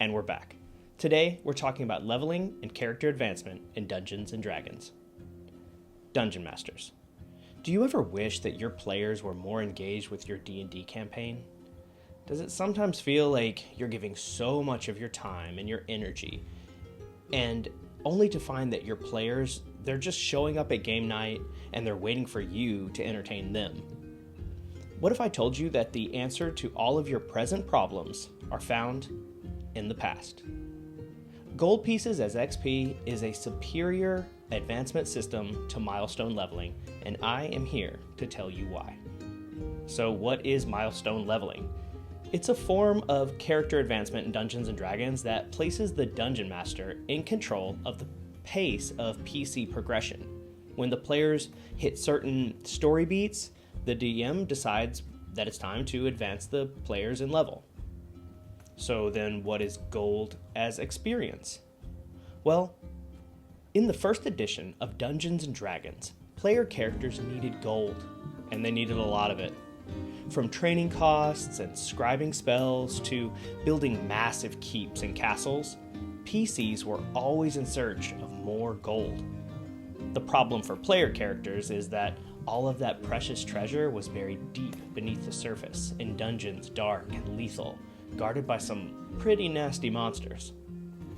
And we're back. Today, we're talking about leveling and character advancement in Dungeons & Dragons. Dungeon Masters. Do you ever wish that your players were more engaged with your D&D campaign? Does it sometimes feel like you're giving so much of your time and your energy, and only to find that your players, they're just showing up at game night and they're waiting for you to entertain them? What if I told you that the answer to all of your present problems are found in the past? Gold pieces as XP is a superior advancement system to Milestone Leveling, and I am here to tell you why. So what is Milestone Leveling? It's a form of character advancement in Dungeons & Dragons that places the Dungeon Master in control of the pace of PC progression. When the players hit certain story beats, the DM decides that it's time to advance the players in level. So then what is gold as experience? Well, in the first edition of Dungeons & Dragons, player characters needed gold, and they needed a lot of it. From training costs and scribing spells to building massive keeps and castles, PCs were always in search of more gold. The problem for player characters is that all of that precious treasure was buried deep beneath the surface in dungeons dark and lethal, guarded by some pretty nasty monsters.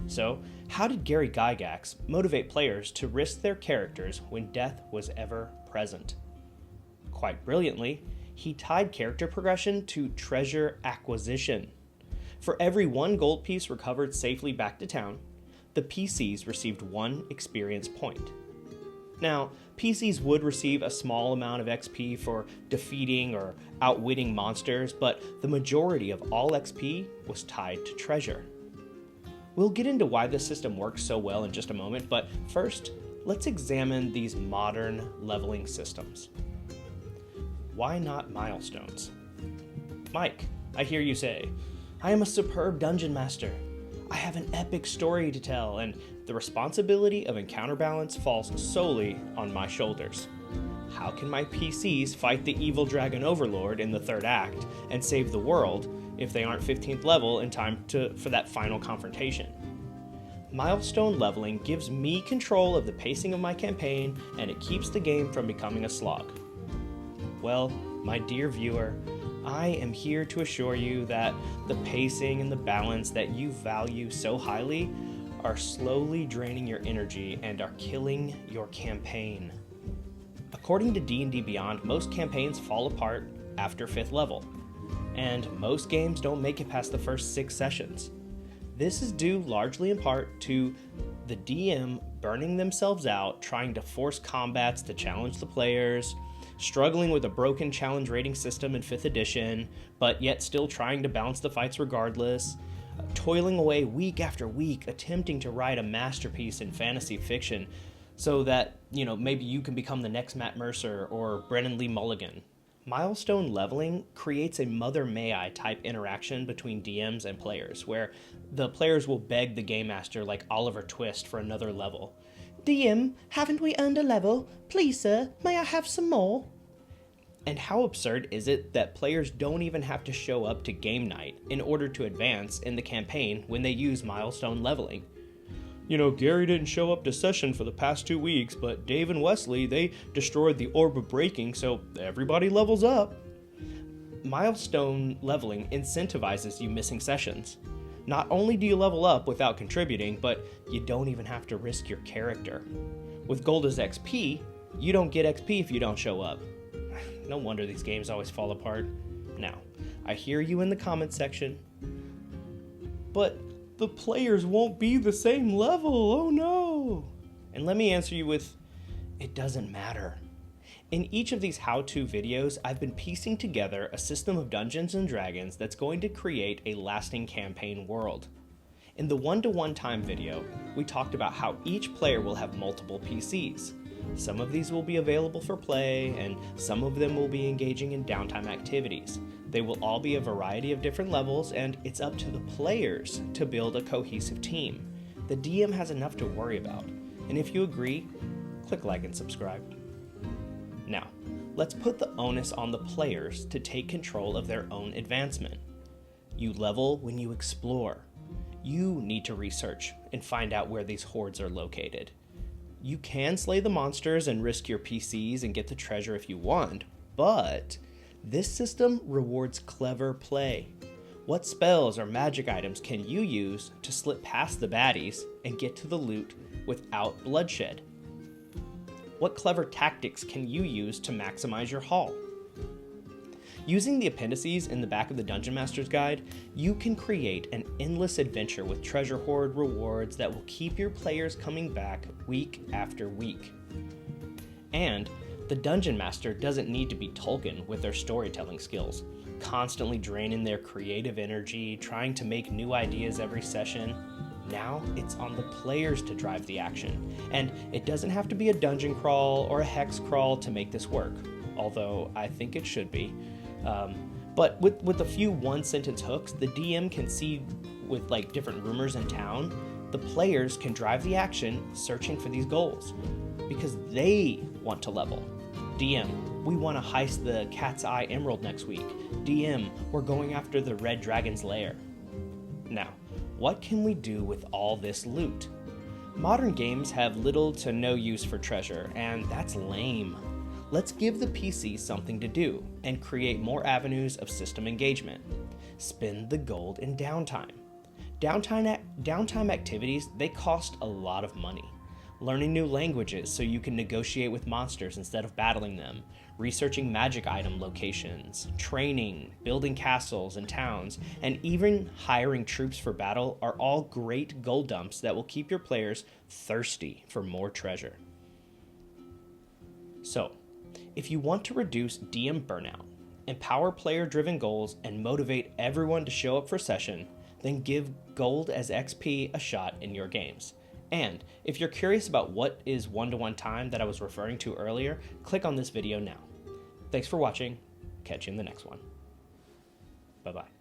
So, how did Gary Gygax motivate players to risk their characters when death was ever present? Quite brilliantly, he tied character progression to treasure acquisition. For every one gold piece recovered safely back to town, the PCs received 1 experience point. Now, PCs would receive a small amount of XP for defeating or outwitting monsters, but the majority of all XP was tied to treasure. We'll get into why this system works so well in just a moment, but first, let's examine these modern leveling systems. Why not milestones? Mike, I hear you say, I am a superb dungeon master. I have an epic story to tell, and the responsibility of encounter balance falls solely on my shoulders. How can my PCs fight the evil dragon overlord in the 3rd act and save the world if they aren't 15th level in time for that final confrontation? Milestone leveling gives me control of the pacing of my campaign, and it keeps the game from becoming a slog. Well, my dear viewer, I am here to assure you that the pacing and the balance that you value so highly are slowly draining your energy and are killing your campaign. According to D&D Beyond, most campaigns fall apart after 5th level, and most games don't make it past the first 6 sessions. This is due largely in part to the DM burning themselves out trying to force combats to challenge the players, struggling with a broken challenge rating system in 5th edition, but yet still trying to balance the fights regardless, toiling away week after week attempting to write a masterpiece in fantasy fiction so that, maybe you can become the next Matt Mercer or Brennan Lee Mulligan. Milestone leveling creates a Mother May I type interaction between DMs and players, where the players will beg the game master like Oliver Twist for another level. DM, haven't we earned a level? Please, sir, may I have some more? And how absurd is it that players don't even have to show up to game night in order to advance in the campaign when they use milestone leveling? Gary didn't show up to session for the past 2 weeks, but Dave and Wesley, they destroyed the Orb of Breaking, so everybody levels up. Milestone leveling incentivizes you missing sessions. Not only do you level up without contributing, but you don't even have to risk your character. With gold as XP, you don't get XP if you don't show up. No wonder these games always fall apart. Now, I hear you in the comments section, but the players won't be the same level, oh no! And let me answer you with, it doesn't matter. In each of these how-to videos, I've been piecing together a system of Dungeons & Dragons that's going to create a lasting campaign world. In the 1-to-1 time video, we talked about how each player will have multiple PCs. Some of these will be available for play, and some of them will be engaging in downtime activities. They will all be a variety of different levels, and it's up to the players to build a cohesive team. The DM has enough to worry about, and if you agree, click like and subscribe. Now, let's put the onus on the players to take control of their own advancement. You level when you explore. You need to research and find out where these hordes are located. You can slay the monsters and risk your PCs and get the treasure if you want, but this system rewards clever play. What spells or magic items can you use to slip past the baddies and get to the loot without bloodshed? What clever tactics can you use to maximize your haul? Using the appendices in the back of the Dungeon Master's Guide, you can create an endless adventure with treasure hoard rewards that will keep your players coming back week after week. And the Dungeon Master doesn't need to be Tolkien with their storytelling skills, constantly draining their creative energy, trying to make new ideas every session. Now it's on the players to drive the action, and it doesn't have to be a dungeon crawl or a hex crawl to make this work, although I think it should be. But with a few one-sentence hooks, the DM can see with like different rumors in town, the players can drive the action searching for these goals because they want to level. DM, we want to heist the Cat's Eye Emerald next week. DM, we're going after the Red Dragon's Lair. Now, what can we do with all this loot? Modern games have little to no use for treasure, and that's lame. Let's give the PC something to do and create more avenues of system engagement. Spend the gold in downtime. Downtime activities, they cost a lot of money. Learning new languages so you can negotiate with monsters instead of battling them, researching magic item locations, training, building castles and towns, and even hiring troops for battle are all great gold dumps that will keep your players thirsty for more treasure. So, if you want to reduce DM burnout, empower player-driven goals, and motivate everyone to show up for session, then give gold as XP a shot in your games. And if you're curious about what is one-to-one time that I was referring to earlier, click on this video now. Thanks for watching. Catch you in the next one. Bye-bye.